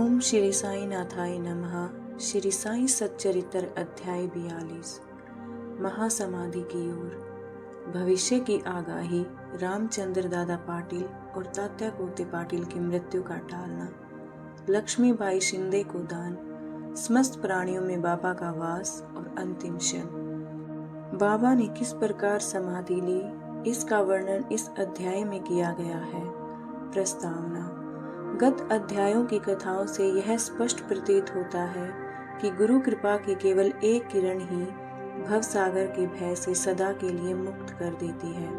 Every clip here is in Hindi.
ओम श्री साई नाथाय नमः। श्री साई सच्चरित्र अध्याय 42। महासमाधि की ओर। भविष्य की आगाही। रामचंद्र दादा पाटिल और तात्या कोते पाटिल की मृत्यु का टालना। लक्ष्मीबाई शिंदे को दान। समस्त प्राणियों में बाबा का वास और अंतिम क्षण। बाबा ने किस प्रकार समाधि ली, इसका वर्णन इस अध्याय में किया गया है। प्रस्तावना। गत अध्यायों की कथाओं से यह स्पष्ट प्रतीत होता है कि गुरु कृपा की केवल एक किरण ही भवसागर के भय से सदा के लिए मुक्त कर देती है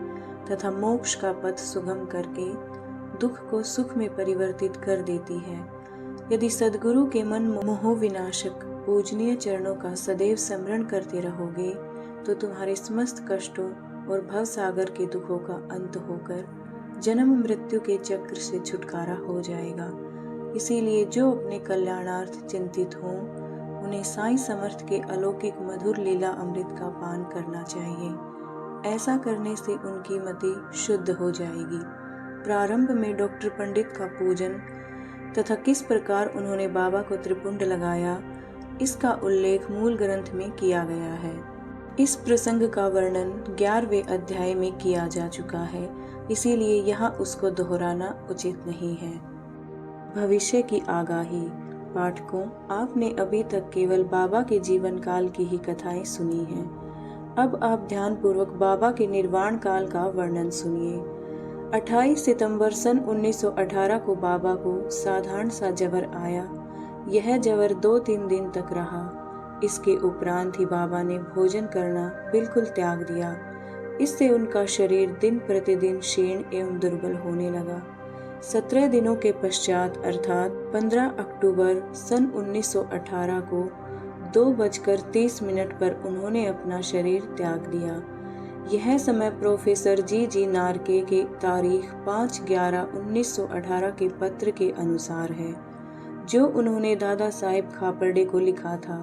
तथा मोक्ष का पथ सुगम करके दुख को सुख में परिवर्तित कर देती है। यदि सद्गुरु के मन मोह विनाशक पूजनीय चरणों का सदैव स्मरण करते रहोगे तो तुम्हारे समस्त कष्टों और भवसागर के दुखों का अंत होकर जन्म मृत्यु के चक्र से छुटकारा हो जाएगा। इसीलिए जो अपने कल्याणार्थ चिंतित हों उन्हें साईं समर्थ के अलौकिक मधुर लीला अमृत का पान करना चाहिए। ऐसा करने से उनकी मति शुद्ध हो जाएगी। प्रारंभ में डॉक्टर पंडित का पूजन तथा किस प्रकार उन्होंने बाबा को त्रिपुंड लगाया, इसका उल्लेख मूल ग्रंथ में किया गया है। इस प्रसंग का वर्णन 11वें अध्याय में किया जा चुका है, इसीलिए यहाँ उसको दोहराना उचित नहीं है। भविष्य की आगाही। पाठकों, आपने अभी तक केवल बाबा के जीवन काल की ही कथाएं सुनी हैं। अब आप ध्यान पूर्वक बाबा के निर्वाण काल का वर्णन सुनिए। 28 सितंबर सन 1918 को बाबा को साधारण सा जवर आया। यह जवर 2-3 दिन तक रहा। इसके उपरांत ही बाबा ने भोजन करना बिल्कुल त्याग दिया। इससे उनका शरीर दिन प्रतिदिन क्षीण एवं दुर्बल होने लगा। 17 दिनों के पश्चात अर्थात 15 अक्टूबर सन 1918 को 2:30 पर उन्होंने अपना शरीर त्याग दिया। यह समय प्रोफेसर जी नारके के तारीख 5/11/1918 के पत्र के अनुसार है, जो उन्होंने दादा साहेब खापर्डे को लिखा था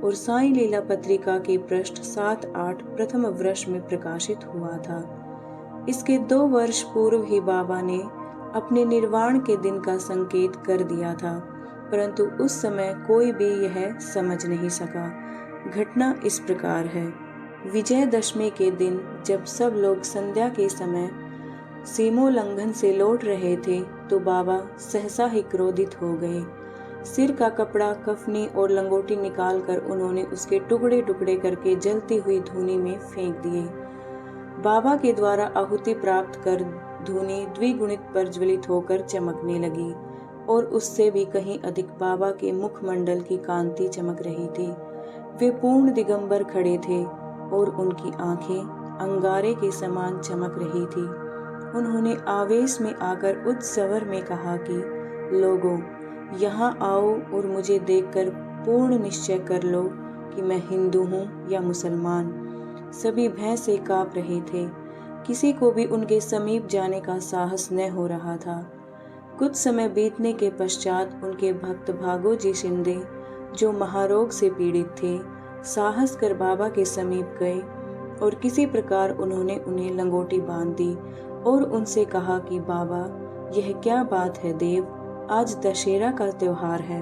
और साईं लीला पत्रिका के पृष्ठ 7-8 प्रथम वर्ष में प्रकाशित हुआ था। इसके 2 वर्ष पूर्व ही बाबा ने अपने निर्वाण के दिन का संकेत कर दिया था, परंतु उस समय कोई भी यह समझ नहीं सका। घटना इस प्रकार है। विजयदशमी के दिन जब सब लोग संध्या के समय सीमोल्लंघन से लौट रहे थे तो बाबा सहसा ही क्रोधित हो गए। सिर का कपड़ा, कफनी और लंगोटी निकालकर उन्होंने उसके टुकड़े टुकड़े करके जलती हुई धूनी में फेंक दिए। बाबा के द्वारा आहुति प्राप्त कर धूनी द्विगुणित प्रज्वलित होकर चमकने लगी और उससे भी कहीं अधिक बाबा के मुखमंडल की कांति चमक रही थी। वे पूर्ण दिगंबर खड़े थे और उनकी आंखें अंगारे के समान चमक रही थी। उन्होंने आवेश में आकर उच्च स्वर में कहा कि लोगों, यहाँ आओ और मुझे देखकर पूर्ण निश्चय कर लो कि मैं हिंदू हूँ या मुसलमान। सभी भय से कांप रहे थे। किसी को भी उनके समीप जाने का साहस न हो रहा था। कुछ समय बीतने के पश्चात उनके भक्त भागो जी शिंदे, जो महारोग से पीड़ित थे, साहस कर बाबा के समीप गए और किसी प्रकार उन्होंने उन्हें लंगोटी बांध दी और उनसे कहा कि बाबा, यह क्या बात है देव, आज दशहरा का त्योहार है।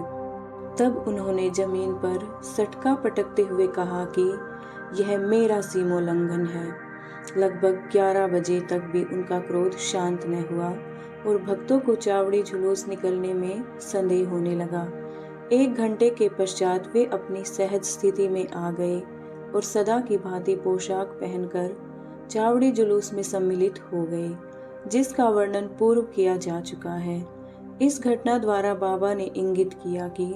तब उन्होंने जमीन पर सटका पटकते हुए कहा कि यह मेरा सीमोल्लंघन है। लगभग 11 बजे तक भी उनका क्रोध शांत न हुआ और भक्तों को चावड़ी जुलूस निकलने में संदेह होने लगा। 1 घंटे के पश्चात वे अपनी सहज स्थिति में आ गए और सदा की भांति पोशाक पहनकर चावड़ी जुलूस में सम्मिलित हो गए, जिसका वर्णन पूर्व किया जा चुका है। इस घटना द्वारा बाबा ने इंगित किया कि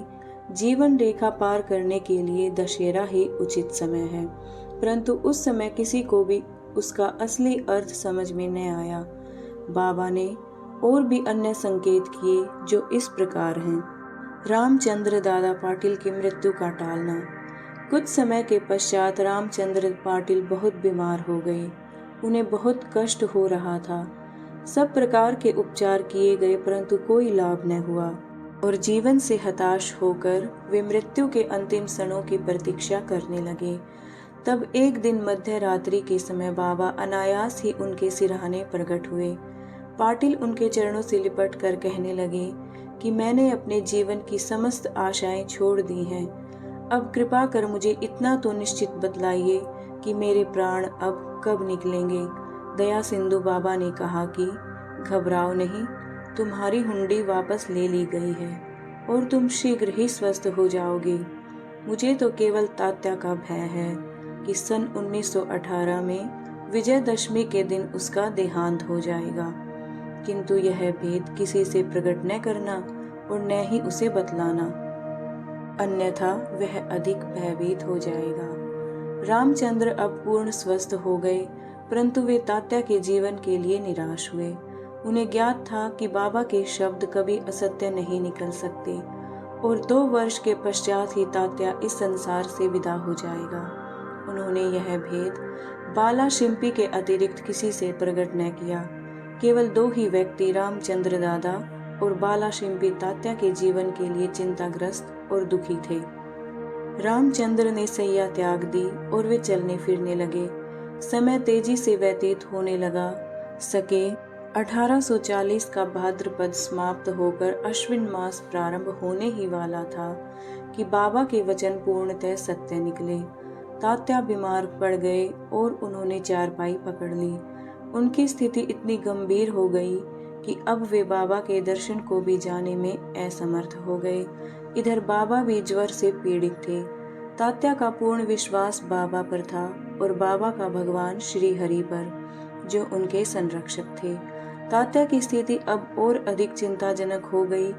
जीवन रेखा पार करने के लिए दशहरा ही उचित समय है, परंतु उस समय किसी को भी उसका असली अर्थ समझ में न आया। बाबा ने और भी अन्य संकेत किए जो इस प्रकार हैं। रामचंद्र दादा पाटिल की मृत्यु का टालना। कुछ समय के पश्चात रामचंद्र पाटिल बहुत बीमार हो गए। उन्हें बहुत कष्ट हो रहा था। सब प्रकार के उपचार किए गए परंतु कोई लाभ न हुआ और जीवन से हताश होकर वे मृत्यु के अंतिम क्षणों की प्रतीक्षा करने लगे। तब एक दिन मध्य रात्रि के समय बाबा अनायास ही उनके सिरहाने प्रकट हुए। पाटिल उनके चरणों से लिपट कर कहने लगे कि मैंने अपने जीवन की समस्त आशाएं छोड़ दी हैं। अब कृपा कर मुझे इतना तो निश्चित बतलाइए कि मेरे प्राण अब कब निकलेंगे। दया सिंधु बाबा ने कहा कि घबराओ नहीं, तुम्हारी हुंडी वापस ले ली गई है और तुम शीघ्र ही स्वस्थ हो जाओगे। मुझे तो केवल तात्या का भय है कि सन 1918 में विजयदशमी के दिन उसका देहांत हो जाएगा, किंतु यह भेद किसी से प्रकट न करना और न ही उसे बतलाना, अन्यथा वह अधिक भयभीत हो जाएगा। रामचंद्र अब पूर्ण स्वस्थ हो गए, परंतु वे तात्या के जीवन के लिए निराश हुए। उन्हें ज्ञात था कि बाबा के शब्द कभी असत्य नहीं निकल सकते और 2 वर्ष के पश्चात ही तात्या इस संसार से विदा हो जाएगा। उन्होंने यह भेद बाला शिंपी के अतिरिक्त किसी से प्रकट न किया। केवल 2 ही व्यक्ति, रामचंद्र दादा और बाला शिंपी, तात्या के जीवन के लिए चिंताग्रस्त और दुखी थे। रामचंद्र ने सैया त्याग दी और वे चलने फिरने लगे। समय तेजी से व्यतीत होने लगा। सके 1840 का भाद्रपद समाप्त होकर अश्विन मास प्रारंभ होने ही वाला था कि बाबा के वचन पूर्णतः सत्य निकले। तात्या बीमार पड़ गए और उन्होंने चारपाई पकड़ ली। उनकी स्थिति इतनी गंभीर हो गई कि अब वे बाबा के दर्शन को भी जाने में असमर्थ हो गए। इधर बाबा भी ज्वर से पीड़ित थे। तात्या का पूर्ण विश्वास बाबा पर था और बाबा का भगवान श्री हरि पर, जो उनके संरक्षक थे। तात्या की स्थिति अब और अधिक चिंताजनक हो गई।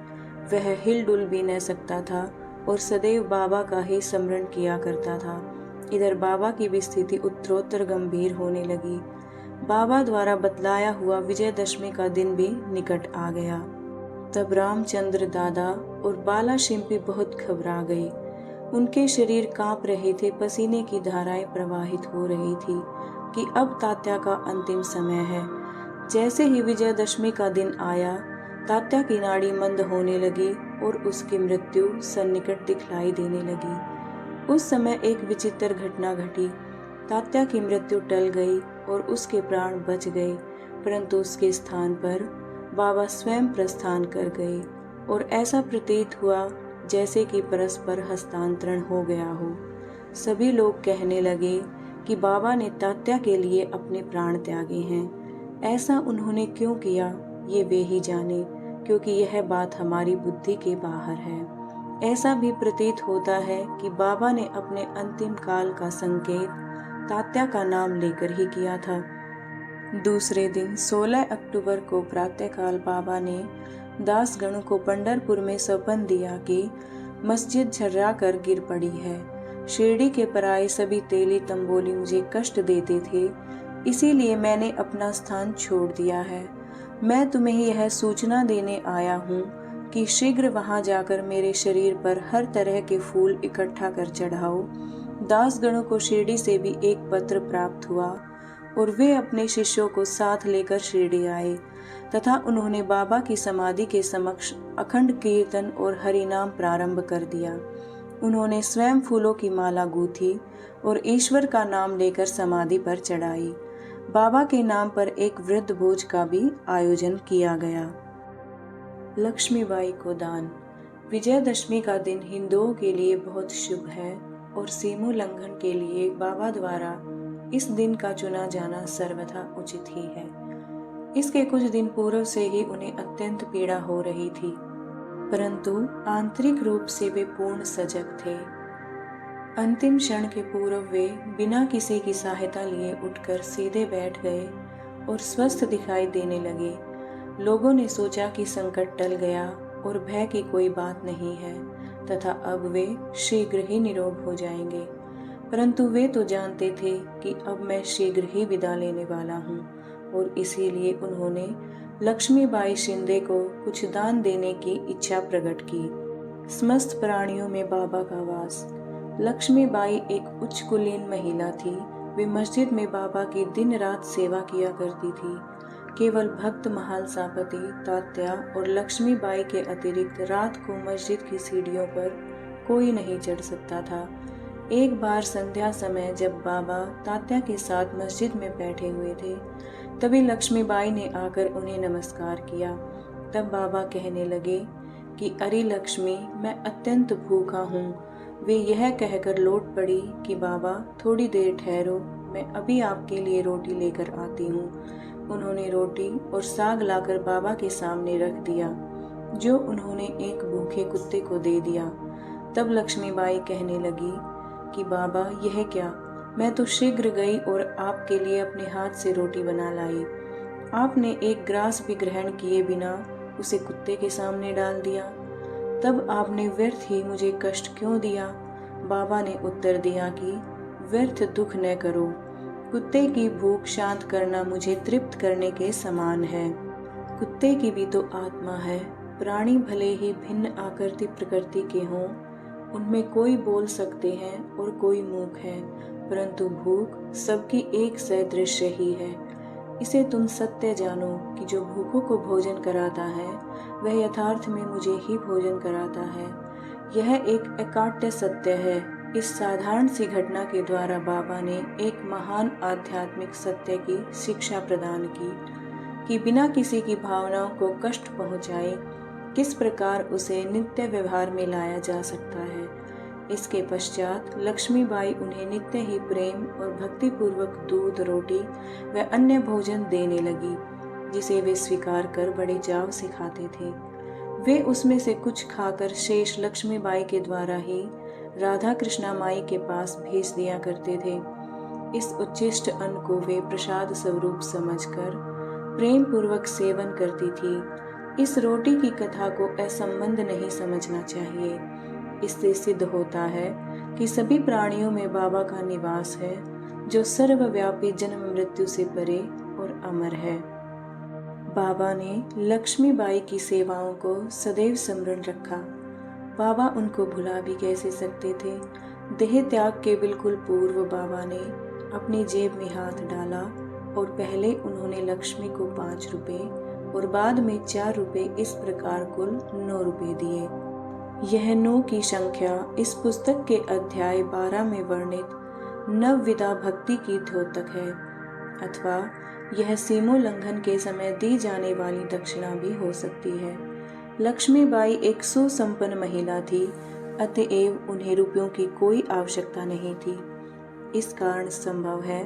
वह हिलडुल भी न सकता था और सदैव बाबा का ही स्मरण किया करता था। इधर बाबा की भी स्थिति उत्तरोत्तर गंभीर होने लगी। बाबा द्वारा बतलाया हुआ विजयदशमी का दिन भी निकट आ गया। तब रामचंद्र दादा और बाला शिंपी बहुत घबरा गए। उनके शरीर कांप रहे थे, पसीने की धाराएं प्रवाहित हो रही थी कि अब तात्या का अंतिम समय है। जैसे ही विजयदशमी का दिन आया, तात्या की नाड़ी मंद होने लगी और उसकी मृत्यु सन्निकट दिखलाई देने लगी। उस समय एक विचित्र घटना घटी। तात्या की मृत्यु टल गई और उसके प्राण बच गए, परंतु उसके स्थान पर बाबा स्वयं प्रस्थान कर गए और ऐसा प्रतीत हुआ जैसे कि परस्पर हस्तांतरण हो गया हो। सभी लोग कहने लगे कि बाबा ने तात्या के लिए अपने प्राण त्यागे हैं। ऐसा उन्होंने क्यों किया, ये वे ही जाने, क्योंकि यह बात हमारी बुद्धि के बाहर है। ऐसा भी प्रतीत होता है कि बाबा ने अपने अंतिम काल का संकेत तात्या का नाम लेकर ही किया था। दूसरे दिन 16 अक्टूबर को प्रातःकाल बाबा ने दासगणों को पंढरपुर में सौंपन दिया कि मस्जिद झर्रा कर गिर पड़ी है। शिरडी के पराये सभी तेली तंबोली मुझे कष्ट देते थे, इसीलिए मैंने अपना स्थान छोड़ दिया है। मैं तुम्हें यह सूचना देने आया हूँ कि शीघ्र वहां जाकर मेरे शरीर पर हर तरह के फूल इकट्ठा कर चढ़ाओ। दासगणों को शिरडी से भी एक पत्र प्राप्त हुआ और वे अपने शिष्यों को साथ लेकर शिरडी आए तथा उन्होंने बाबा की समाधि के समक्ष अखंड कीर्तन और हरिनाम प्रारंभ कर दिया। उन्होंने स्वयं फूलों की माला गूंथी और ईश्वर का नाम लेकर समाधि पर चढ़ाई। बाबा के नाम पर एक वृद्ध भोज का भी आयोजन किया गया। लक्ष्मीबाई को दान। विजयदशमी का दिन हिंदुओं के लिए बहुत शुभ है और सीमोल्लंघन के लिए बाबा द्वारा इस दिन का चुना जाना सर्वथा उचित ही है। इसके कुछ दिन पूर्व से ही उन्हें अत्यंत पीड़ा हो रही थी, परंतु आंतरिक रूप से वे पूर्ण सजग थे। अंतिम क्षण के पूर्व वे बिना किसी की सहायता लिए उठकर सीधे बैठ गए और स्वस्थ दिखाई देने लगे। लोगों ने सोचा कि संकट टल गया और भय की कोई बात नहीं है तथा अब वे शीघ्र ही निरोग हो जाएंगे, परंतु वे तो जानते थे कि अब मैं शीघ्र ही विदा लेने वाला हूँ और इसीलिए उन्होंने लक्ष्मीबाई शिंदे को कुछ दान देने की इच्छा प्रकट की। समस्त प्राणियों में बाबा का वास। लक्ष्मीबाई एक उच्च कुलीन महिला थी। वे मस्जिद में बाबा की दिन रात सेवा किया करती थी। केवल भक्त महालसापति, तात्या और लक्ष्मीबाई के अतिरिक्त रात को मस्जिद की सीढ़ियों पर कोई नहीं चढ़ सकता था। एक बार संध्या समय जब बाबा तात्या के साथ मस्जिद में बैठे हुए थे, तभी लक्ष्मीबाई ने आकर उन्हें नमस्कार किया। तब बाबा कहने लगे कि अरे लक्ष्मी, मैं अत्यंत भूखा हूँ। वे यह कहकर लौट पड़ी कि बाबा थोड़ी देर ठहरो, मैं अभी आपके लिए रोटी लेकर आती हूँ। उन्होंने रोटी और साग लाकर बाबा के सामने रख दिया, जो उन्होंने एक भूखे कुत्ते को दे दिया। तब लक्ष्मीबाई कहने लगी कि बाबा, यह क्या, मैं तो शीघ्र गई और आपके लिए अपने हाथ से रोटी बना लाई। आपने एक ग्रास भी ग्रहण किए बिना उसे कुत्ते के सामने डाल दिया। तब आपने व्यर्थ ही मुझे कष्ट क्यों दिया? बाबा ने उत्तर दिया कि व्यर्थ दुख न करो, कुत्ते की भूख शांत करना मुझे तृप्त करने के समान है। कुत्ते की भी तो आत्मा है। प्राणी भले ही भिन्न आकृति प्रकृति के हों, उनमें कोई बोल सकते हैं और कोई मूक है, परंतु भूख सबकी एक सदृश्य ही है। इसे तुम सत्य जानो कि जो भूखों को भोजन कराता है, वह यथार्थ में मुझे ही भोजन कराता है। यह एक अकाट्य सत्य है। इस साधारण सी घटना के द्वारा बाबा ने एक महान आध्यात्मिक सत्य की शिक्षा प्रदान की कि बिना किसी की भावनाओं को कष्ट पहुंचाए किस प्रकार उसे नित्य व्यवहार में लाया जा सकता है। इसके पश्चात लक्ष्मीबाई उन्हें नित्य ही प्रेम और भक्तिपूर्वक दूध, रोटी व अन्य भोजन देने लगी, जिसे वे स्वीकार कर बड़े चाव से खाते थे। वे उसमें से कुछ खाकर शेष लक्ष्मीबाई के द्वारा ही राधा कृष्णा माई के पास भेज दिया करते थे। इस उच्छिष्ट अन्न को वे प्रसाद स्वरूप समझकर प्रेम पूर्वक सेवन करती थी। इस रोटी की कथा को असंबंध नहीं समझना चाहिए। इससे सिद्ध होता है कि सभी प्राणियों में बाबा का निवास है, जो सर्वव्यापी जन्म मृत्यु से परे और अमर है। बाबा ने लक्ष्मीबाई की सेवाओं को सदैव स्मरण रखा। बाबा उनको भुला भी कैसे सकते थे। देह त्याग के बिल्कुल पूर्व बाबा ने अपनी जेब में हाथ डाला और पहले उन्होंने लक्ष्मी को 5 रुपए और बाद में 4 रुपए, इस प्रकार कुल 9 रुपए दिए। यह 9 की संख्या इस पुस्तक के अध्याय 12 में वर्णित नवविधा भक्ति की द्योतक है, अथवा यह सीमोल्लंघन के समय दी जाने वाली दक्षिणा भी हो सकती है। लक्ष्मीबाई एक सुसंपन्न महिला थी, अतएव उन्हें रुपयों की कोई आवश्यकता नहीं थी। इस कारण संभव है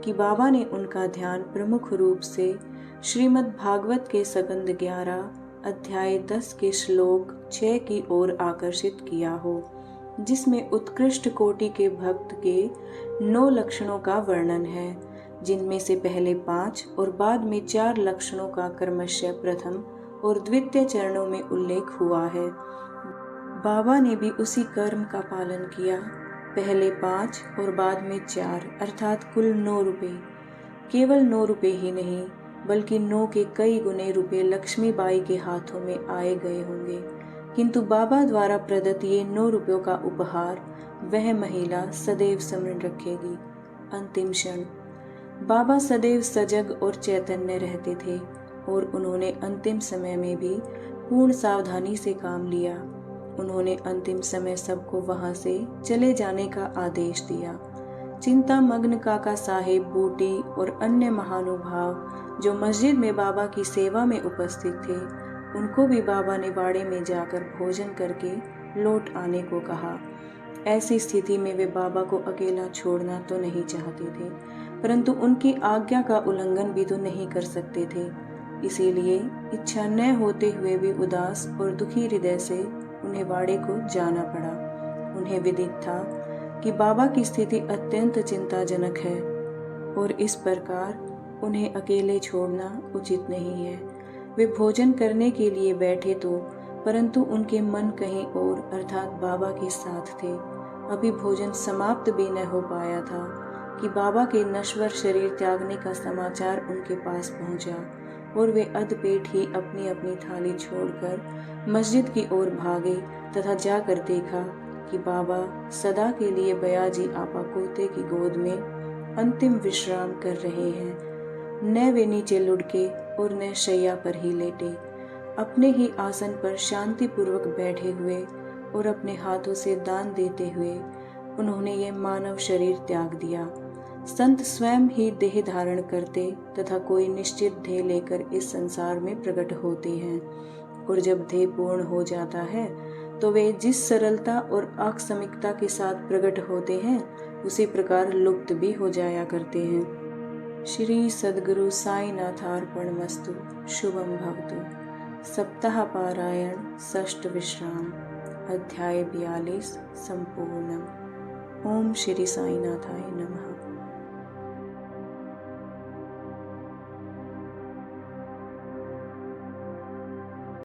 कि बाबा ने उनका ध्यान प्रमुख रूप से श्रीमद् भागवत के सकंद 11 अध्याय 10 के श्लोक 6 की ओर आकर्षित किया हो, जिसमें उत्कृष्ट कोटि के भक्त के 9 लक्षणों का वर्णन है, जिनमें से पहले 5 और बाद में 4 लक्षणों का क्रमशः प्रथम और द्वितीय चरणों में उल्लेख हुआ है। बाबा ने भी उसी कर्म का पालन किया। पहले 5 और बाद में 4, अर्थात कुल 9 रुपए। केवल 9 रुपए ही नहीं, बल्कि 9 के कई गुने रुपए लक्ष्मीबाई के हाथों में आए गए होंगे, किंतु बाबा द्वारा प्रदत्त ये 9 रुपयों का उपहार वह महिला सदैव स्मरण रखेगी। अंतिम क्षण बाबा सदैव सजग और चैतन्य रहते थे और उन्होंने अंतिम समय में भी पूर्ण सावधानी से काम लिया। उन्होंने अंतिम समय सबको वहां से चले जाने का आदेश दिया। चिंता मग्न काका साहेब, बूटी और अन्य महानुभाव जो मस्जिद में बाबा की सेवा में उपस्थित थे, उनको भी बाबा ने वाड़े में जाकर भोजन करके लौट आने को कहा। ऐसी स्थिति में वे बाबा को अकेला छोड़ना तो नहीं चाहते थे, परंतु उनकी आज्ञा का उल्लंघन भी तो नहीं कर सकते थे। इसीलिए इच्छा न होते हुए भी उदास और दुखी हृदय से उन्हें वाड़े को जाना पड़ा। उन्हें विदित था कि बाबा की स्थिति अत्यंत चिंताजनक है और इस प्रकार उन्हें अकेले छोड़ना उचित नहीं है। वे भोजन करने के लिए बैठे तो, परंतु उनके मन कहीं और अर्थात बाबा के साथ थे। अभी भोजन समाप्त भी न हो पाया था कि बाबा के नश्वर शरीर त्यागने का समाचार उनके पास पहुंचा और वे अधपेट ही अपनी अपनी थाली छोड़कर मस्जिद की ओर भागे तथा जाकर देखा कि बाबा सदा के लिए बयाजी आपा पोते की गोद में अंतिम विश्राम कर रहे हैं। न वे नीचे लुढ़के और न शैया पर ही लेटे, अपने ही आसन पर शांति पूर्वक बैठे हुए और अपने हाथों से दान देते हुए उन्होंने ये मानव शरीर त्याग दिया। संत स्वयं ही देह धारण करते तथा कोई निश्चित ध्येय लेकर इस संसार में प्रकट होते हैं। और जब ध्येय पूर्ण हो जाता है तो वे जिस सरलता और आकस्मिकता के साथ प्रकट होते हैं उसी प्रकार लुप्त भी हो जाया करते हैं। श्री सद्गुरु साईनाथार्पणमस्तु। शुभम भवतु। सप्ताह पारायण षष्ठ विश्राम। अध्याय 42 संपूर्णम। ओम श्री साईनाथाय नमः।